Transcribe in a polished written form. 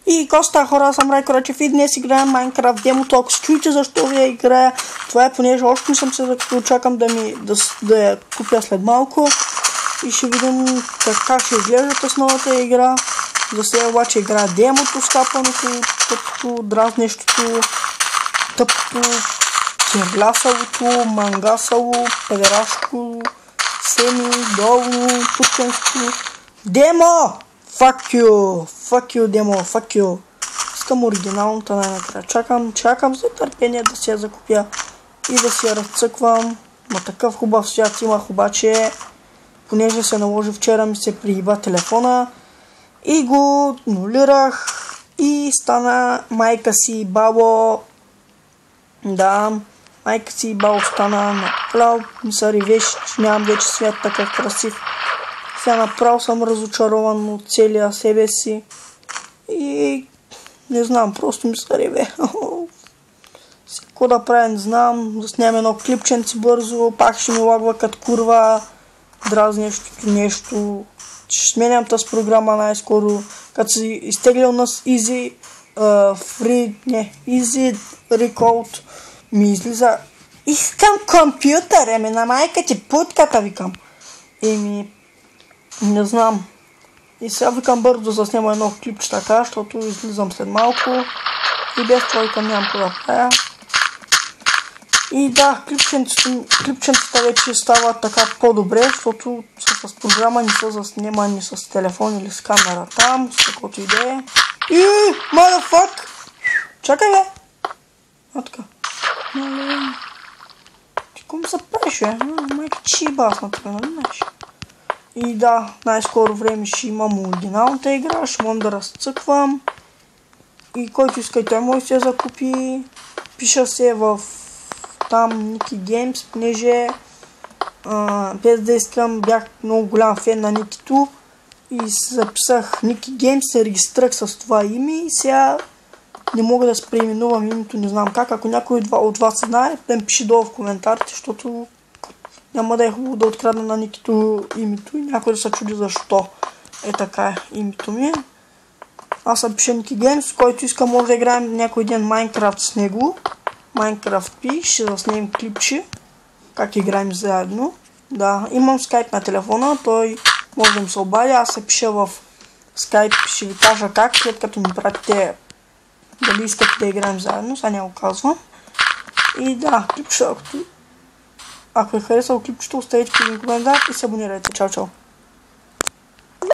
И коста хора, аз съм Райко Рачев и днес играем Minecraft демото. Ако се чуете защо ви я играя, това е понеже още не съм се закупил, чакам да я купя след малко. И ще видим как ще изглежда с новата игра. За сега обаче играя демото, скапаното, тъпто, дразнещото, тъпто, черлясавото, мангасаво, педерашко, семи, долно, турченско. Демо! Fuck you, демо, fuck you. Искам оригиналната най-накрая. Чакам за търпение да си я закупя и да си я разцъквам. Ма такъв хубав свят имах, обаче, понеже се наложи вчера ми се прииба телефона и го нулирах и стана майка си бабо. Да, майка си бабо стана направо. Ми се ревеше, че нямам вече свят такъв красив. Сега направо съм разочарован от целия себе си и не знам, просто ми се реве. Какво да правя, не знам, да снимам едно клипченци бързо, пак ще ми лагва като курва, дразнещото нещо. Ще сменям тази програма най-скоро, като си изтеглил на Easy Record, ми излиза. Искам компютър, на майка ти путката, викам. Не знам. И сега викам бързо да заснема едно клипче така, защото излизам след малко. И без това викам нямам какво да правя. И да, клипченцата вече става така по-добре, защото с програма не са заснемани с телефон или с камера там, с каквото идея. И, motherfuck! Чакай бе! А така. Ти кому се правиш, бе? Майка чи басна така, нали знаеш? И да, най-скоро време ще имам оригиналната игра, ще мога да разцъквам. И който иска и той може да се закупи. Пиша се в там Niki Games, понеже без да искам, бях много голям фен на Никито. И записах Niki Games, се регистрах с това име и сега не мога да се преименувам името, не знам как. Ако някой от вас знае, да ми пише долу в коментарите, защото няма да е хубаво да открадна на Никито името и някой да се чуди защо е така името ми. Аз съм пиша Niki Games, който иска може да играем някой ден Minecraft с него. Minecraft P, ще заснем клипче, как играем заедно. Да, имам скайп на телефона, той може да ми се обади, аз се пиша в скайп, ще ви кажа как, след като ми пратите дали искате да играем заедно, сега няма го казвам. И да, клипче, ако е харесал клипчето, оставете един коментар и се абонирайте. Чао, чао!